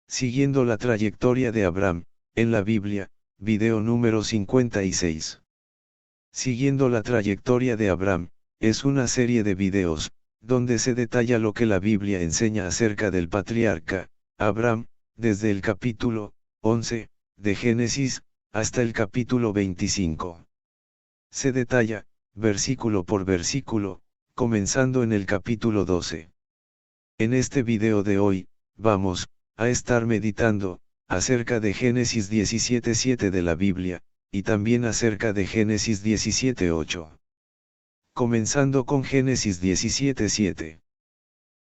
Siguiendo la trayectoria de Abraham, en la Biblia, video número 56. Siguiendo la trayectoria de Abraham, es una serie de videos, donde se detalla lo que la Biblia enseña acerca del patriarca, Abraham, desde el capítulo 11, de Génesis, hasta el capítulo 25. Se detalla, versículo por versículo, comenzando en el capítulo 12. En este video de hoy, vamos a estar meditando acerca de Génesis 17:7 de la Biblia, y también acerca de Génesis 17:8. Comenzando con Génesis 17:7.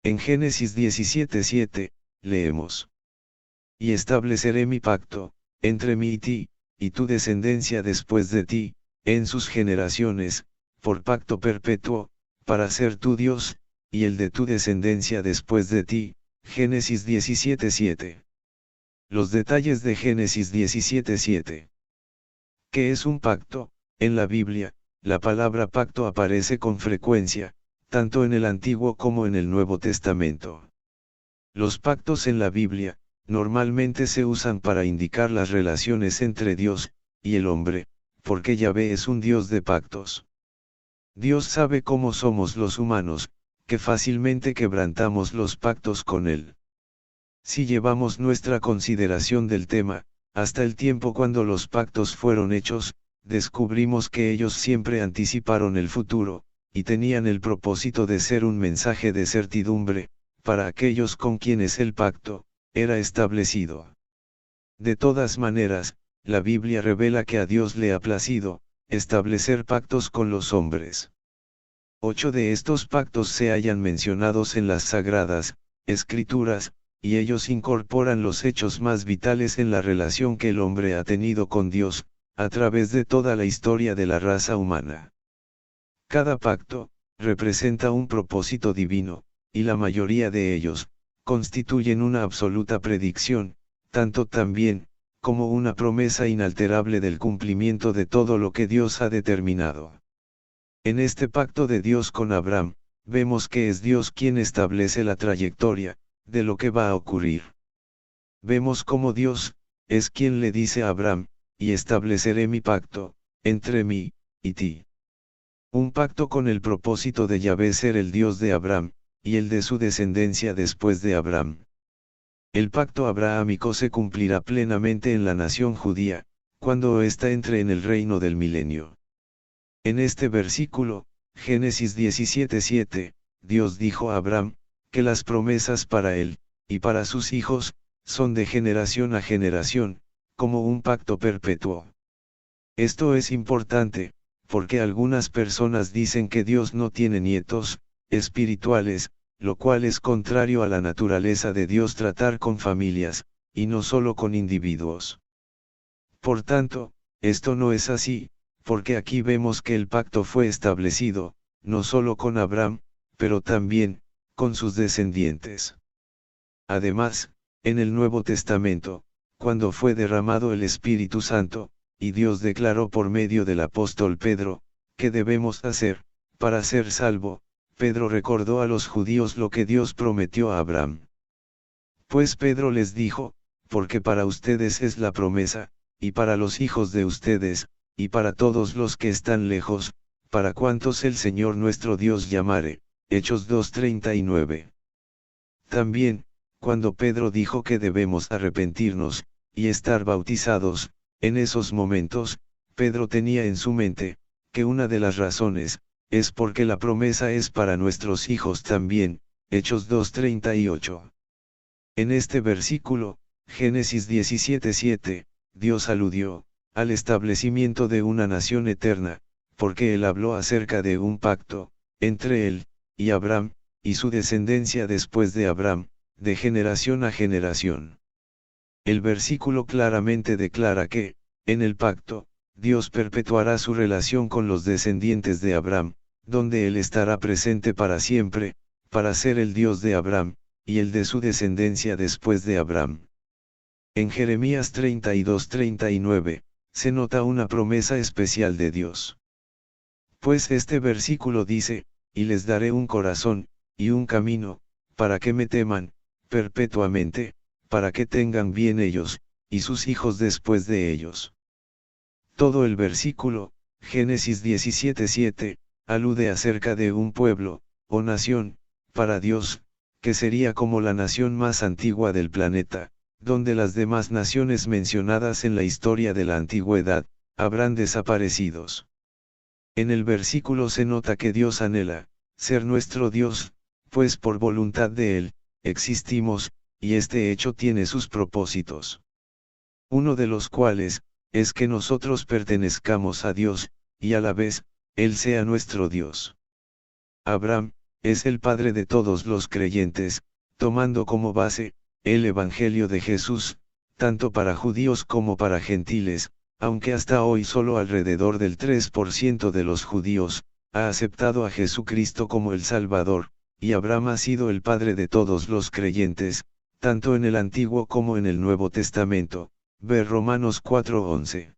En Génesis 17:7, leemos: Y estableceré mi pacto, entre mí y ti, y tu descendencia después de ti, en sus generaciones, por pacto perpetuo, para ser tu Dios, y el de tu descendencia después de ti. Génesis 17:7. Los detalles de Génesis 17:7. ¿Qué es un pacto? En la Biblia, la palabra pacto aparece con frecuencia, tanto en el Antiguo como en el Nuevo Testamento. Los pactos en la Biblia, normalmente se usan para indicar las relaciones entre Dios y el hombre, porque Yahvé es un Dios de pactos. Dios sabe cómo somos los humanos, que fácilmente quebrantamos los pactos con Él. Si llevamos nuestra consideración del tema, hasta el tiempo cuando los pactos fueron hechos, descubrimos que ellos siempre anticiparon el futuro, y tenían el propósito de ser un mensaje de certidumbre, para aquellos con quienes el pacto era establecido. De todas maneras, la Biblia revela que a Dios le ha placido establecer pactos con los hombres. 8 de estos pactos se hallan mencionados en las Sagradas Escrituras, y ellos incorporan los hechos más vitales en la relación que el hombre ha tenido con Dios, a través de toda la historia de la raza humana. Cada pacto representa un propósito divino, y la mayoría de ellos constituyen una absoluta predicción, tanto también como una promesa inalterable del cumplimiento de todo lo que Dios ha determinado. En este pacto de Dios con Abraham, vemos que es Dios quien establece la trayectoria de lo que va a ocurrir. Vemos cómo Dios es quien le dice a Abraham: y estableceré mi pacto entre mí y ti. Un pacto con el propósito de Yahvé ser el Dios de Abraham, y el de su descendencia después de Abraham. El pacto abrahámico se cumplirá plenamente en la nación judía, cuando ésta entre en el reino del milenio. En este versículo, Génesis 17:7, Dios dijo a Abraham, que las promesas para él, y para sus hijos, son de generación a generación, como un pacto perpetuo. Esto es importante, porque algunas personas dicen que Dios no tiene nietos espirituales, lo cual es contrario a la naturaleza de Dios tratar con familias, y no solo con individuos. Por tanto, esto no es así, porque aquí vemos que el pacto fue establecido, no solo con Abraham, pero también con sus descendientes. Además, en el Nuevo Testamento, cuando fue derramado el Espíritu Santo, y Dios declaró por medio del apóstol Pedro, ¿qué debemos hacer para ser salvo? Pedro recordó a los judíos lo que Dios prometió a Abraham. Pues Pedro les dijo: porque para ustedes es la promesa, y para los hijos de ustedes, y para todos los que están lejos, para cuantos el Señor nuestro Dios llamare. Hechos 2:39. También, cuando Pedro dijo que debemos arrepentirnos y estar bautizados, en esos momentos, Pedro tenía en su mente que una de las razones es porque la promesa es para nuestros hijos también. Hechos 2:38. En este versículo, Génesis 17:7, Dios aludió al establecimiento de una nación eterna, porque él habló acerca de un pacto entre él y Abraham, y su descendencia después de Abraham, de generación a generación. El versículo claramente declara que, en el pacto, Dios perpetuará su relación con los descendientes de Abraham, donde él estará presente para siempre, para ser el Dios de Abraham, y el de su descendencia después de Abraham. En Jeremías 32:39, se nota una promesa especial de Dios. Pues este versículo dice: y les daré un corazón, y un camino, para que me teman, perpetuamente, para que tengan bien ellos, y sus hijos después de ellos. Todo el versículo, Génesis 17:7, alude acerca de un pueblo, o nación, para Dios, que sería como la nación más antigua del planeta, donde las demás naciones mencionadas en la historia de la antigüedad, habrán desaparecidos. En el versículo se nota que Dios anhela ser nuestro Dios, pues por voluntad de Él, existimos, y este hecho tiene sus propósitos. Uno de los cuales, es que nosotros pertenezcamos a Dios, y a la vez, Él sea nuestro Dios. Abraham, es el padre de todos los creyentes, tomando como base, el Evangelio de Jesús, tanto para judíos como para gentiles, aunque hasta hoy solo alrededor del 3% de los judíos, ha aceptado a Jesucristo como el Salvador, y Abraham ha sido el padre de todos los creyentes, tanto en el Antiguo como en el Nuevo Testamento, ver Romanos 4:11.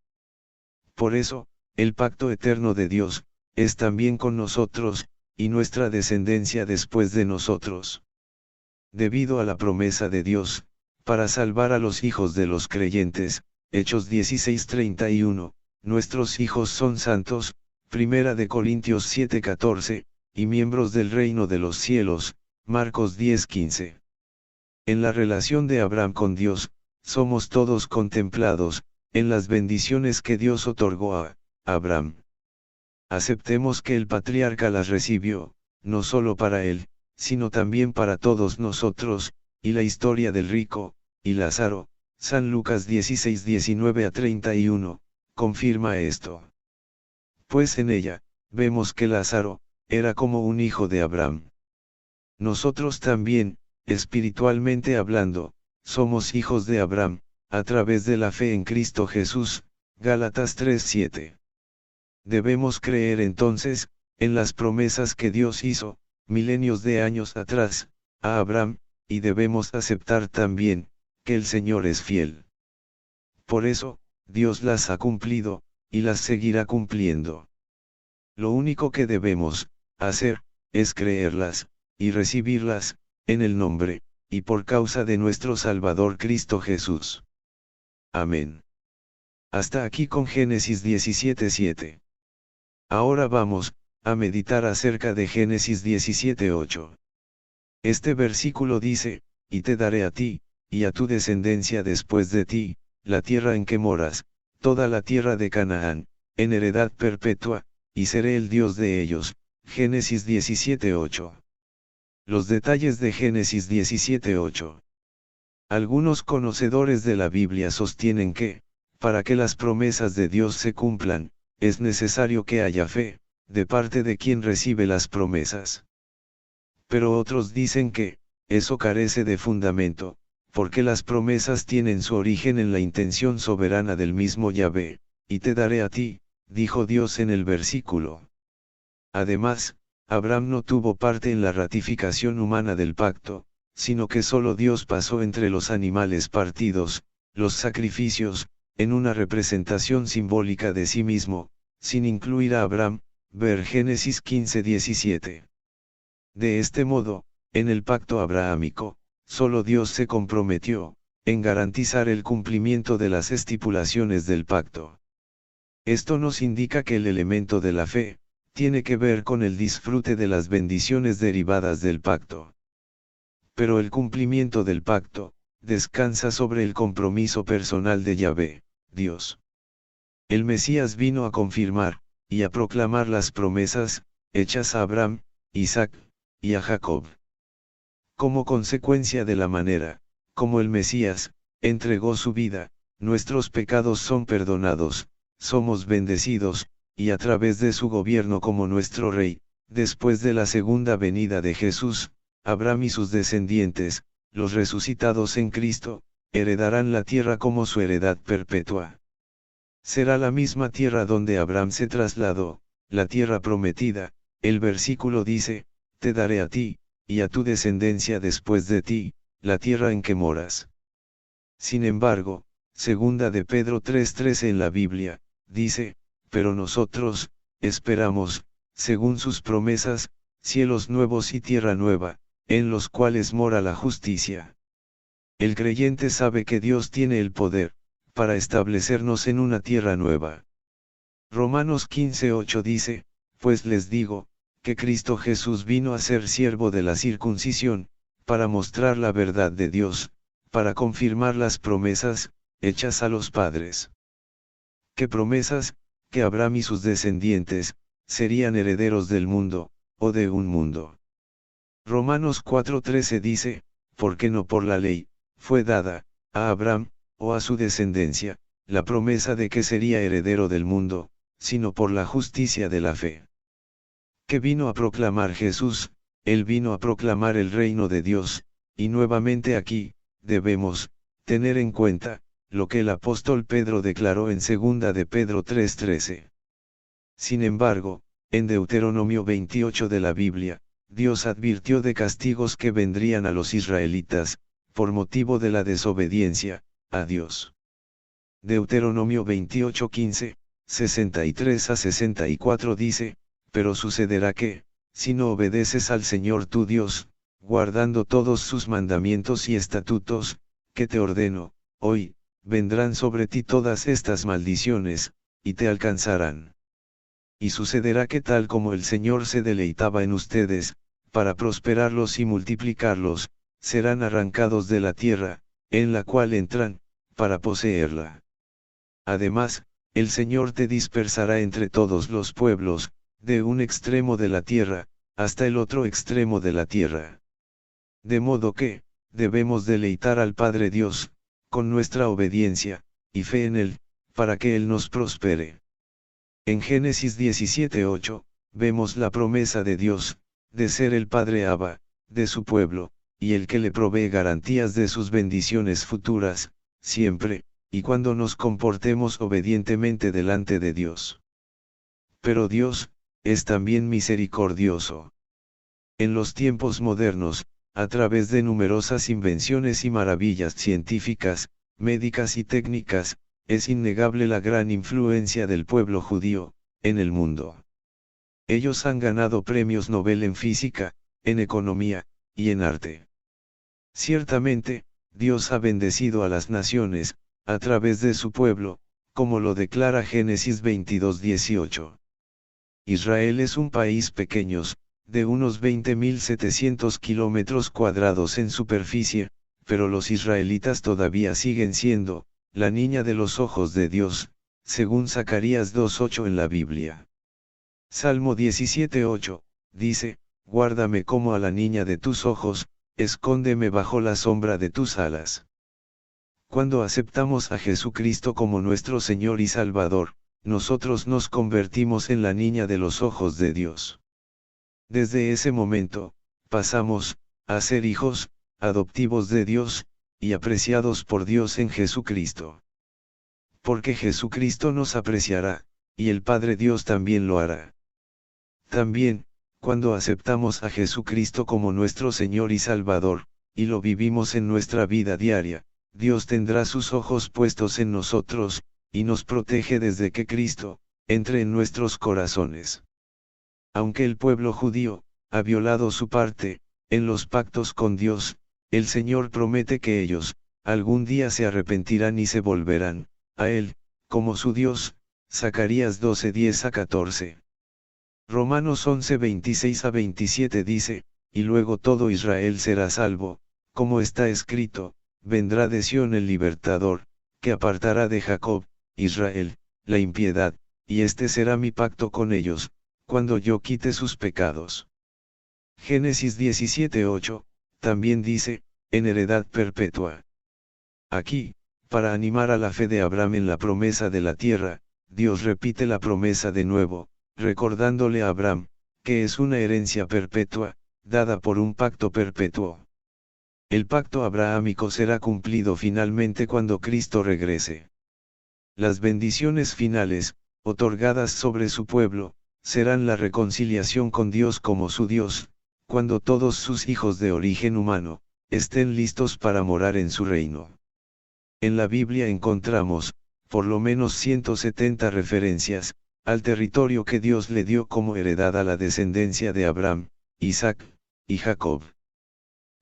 Por eso, el pacto eterno de Dios, es también con nosotros, y nuestra descendencia después de nosotros. Debido a la promesa de Dios, para salvar a los hijos de los creyentes, Hechos 16:31, nuestros hijos son santos, 1 de Corintios 7:14, y miembros del reino de los cielos, Marcos 10:15. En la relación de Abraham con Dios, somos todos contemplados, en las bendiciones que Dios otorgó a Abraham. Aceptemos que el patriarca las recibió, no solo para él, sino también para todos nosotros, y la historia del rico, y Lázaro, San Lucas 16:19-31, confirma esto. Pues en ella, vemos que Lázaro, era como un hijo de Abraham. Nosotros también, espiritualmente hablando, somos hijos de Abraham, a través de la fe en Cristo Jesús, Gálatas 3:7. Debemos creer entonces, en las promesas que Dios hizo, milenios de años atrás, a Abraham, y debemos aceptar también, que el Señor es fiel. Por eso, Dios las ha cumplido, y las seguirá cumpliendo. Lo único que debemos hacer, es creerlas, y recibirlas, en el nombre, y por causa de nuestro Salvador Cristo Jesús. Amén. Hasta aquí con Génesis 17:7. Ahora vamos, a meditar acerca de Génesis 17:8. Este versículo dice, y te daré a ti, y a tu descendencia después de ti, la tierra en que moras, toda la tierra de Canaán, en heredad perpetua, y seré el Dios de ellos. Génesis 17:8. Los detalles de Génesis 17:8. Algunos conocedores de la Biblia sostienen que, para que las promesas de Dios se cumplan, es necesario que haya fe, de parte de quien recibe las promesas. Pero otros dicen que, eso carece de fundamento, porque las promesas tienen su origen en la intención soberana del mismo Yahvé, y te daré a ti, dijo Dios en el versículo. Además, Abraham no tuvo parte en la ratificación humana del pacto, sino que solo Dios pasó entre los animales partidos, los sacrificios, en una representación simbólica de sí mismo, sin incluir a Abraham, ver Génesis 15:17. De este modo, en el pacto abrahámico, solo Dios se comprometió, en garantizar el cumplimiento de las estipulaciones del pacto. Esto nos indica que el elemento de la fe, tiene que ver con el disfrute de las bendiciones derivadas del pacto. Pero el cumplimiento del pacto, descansa sobre el compromiso personal de Yahvé, Dios. El Mesías vino a confirmar, y a proclamar las promesas, hechas a Abraham, Isaac, y a Jacob. Como consecuencia de la manera, como el Mesías, entregó su vida, nuestros pecados son perdonados, somos bendecidos, y a través de su gobierno como nuestro Rey, después de la segunda venida de Jesús, Abraham y sus descendientes, los resucitados en Cristo, heredarán la tierra como su heredad perpetua. Será la misma tierra donde Abraham se trasladó, la tierra prometida. El versículo dice, te daré a ti, y a tu descendencia después de ti, la tierra en que moras. Sin embargo, segunda de Pedro 3:13 en la Biblia, dice, pero nosotros, esperamos, según sus promesas, cielos nuevos y tierra nueva, en los cuales mora la justicia. El creyente sabe que Dios tiene el poder, para establecernos en una tierra nueva. Romanos 15:8 dice, pues les digo, que Cristo Jesús vino a ser siervo de la circuncisión, para mostrar la verdad de Dios, para confirmar las promesas, hechas a los padres. ¿Qué promesas? Que Abraham y sus descendientes, serían herederos del mundo, o de un mundo. Romanos 4:13 dice, porque no por la ley, fue dada, a Abraham, o a su descendencia, la promesa de que sería heredero del mundo, sino por la justicia de la fe. ¿Qué vino a proclamar Jesús? Él vino a proclamar el reino de Dios, y nuevamente aquí, debemos, tener en cuenta, lo que el apóstol Pedro declaró en 2 de Pedro 3:13. Sin embargo, en Deuteronomio 28 de la Biblia, Dios advirtió de castigos que vendrían a los israelitas, por motivo de la desobediencia, a Dios. Deuteronomio 28:15, 63-64 dice, pero sucederá que, si no obedeces al Señor tu Dios, guardando todos sus mandamientos y estatutos, que te ordeno, hoy, vendrán sobre ti todas estas maldiciones, y te alcanzarán. Y sucederá que tal como el Señor se deleitaba en ustedes, para prosperarlos y multiplicarlos, serán arrancados de la tierra, en la cual entran, para poseerla. Además, el Señor te dispersará entre todos los pueblos, de un extremo de la tierra, hasta el otro extremo de la tierra. De modo que, debemos deleitar al Padre Dios, con nuestra obediencia, y fe en Él, para que Él nos prospere. En Génesis 17:8, vemos la promesa de Dios, de ser el Padre Abba, de su pueblo, y el que le provee garantías de sus bendiciones futuras, siempre, y cuando nos comportemos obedientemente delante de Dios. Pero Dios, es también misericordioso. En los tiempos modernos, a través de numerosas invenciones y maravillas científicas, médicas y técnicas, es innegable la gran influencia del pueblo judío, en el mundo. Ellos han ganado premios Nobel en física, en economía, y en arte. Ciertamente, Dios ha bendecido a las naciones, a través de su pueblo, como lo declara Génesis 22:18. Israel es un país pequeño, de unos 20.700 kilómetros cuadrados en superficie, pero los israelitas todavía siguen siendo, la niña de los ojos de Dios, según Zacarías 2:8 en la Biblia. Salmo 17:8, dice, guárdame como a la niña de tus ojos, escóndeme bajo la sombra de tus alas. Cuando aceptamos a Jesucristo como nuestro Señor y Salvador, nosotros nos convertimos en la niña de los ojos de Dios. Desde ese momento, pasamos, a ser hijos, adoptivos de Dios, y apreciados por Dios en Jesucristo. Porque Jesucristo nos apreciará, y el Padre Dios también lo hará. También, cuando aceptamos a Jesucristo como nuestro Señor y Salvador, y lo vivimos en nuestra vida diaria, Dios tendrá sus ojos puestos en nosotros, y nos protege desde que Cristo entre en nuestros corazones. Aunque el pueblo judío ha violado su parte en los pactos con Dios, el Señor promete que ellos algún día se arrepentirán y se volverán a Él, como su Dios. Zacarías 12:10-14. Romanos 11:26-27 dice, y luego todo Israel será salvo, como está escrito, vendrá de Sión el libertador, que apartará de Jacob, Israel, la impiedad, y este será mi pacto con ellos, cuando yo quite sus pecados. Génesis 17:8, también dice, en heredad perpetua. Aquí, para animar a la fe de Abraham en la promesa de la tierra, Dios repite la promesa de nuevo, recordándole a Abraham, que es una herencia perpetua, dada por un pacto perpetuo. El pacto abrahámico será cumplido finalmente cuando Cristo regrese. Las bendiciones finales, otorgadas sobre su pueblo, serán la reconciliación con Dios como su Dios, cuando todos sus hijos de origen humano, estén listos para morar en su reino. En la Biblia encontramos, por lo menos 170 referencias, al territorio que Dios le dio como heredad a la descendencia de Abraham, Isaac, y Jacob.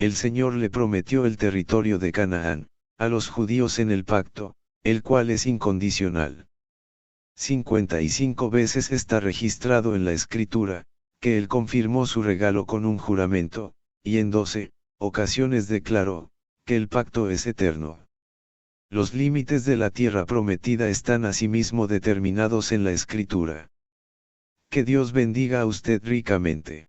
el Señor le prometió el territorio de Canaán, a los judíos en el pacto, el cual es incondicional. 55 veces está registrado en la Escritura, que Él confirmó su regalo con un juramento, y en 12 ocasiones declaró, que el pacto es eterno. Los límites de la tierra prometida están asimismo determinados en la Escritura. Que Dios bendiga a usted ricamente.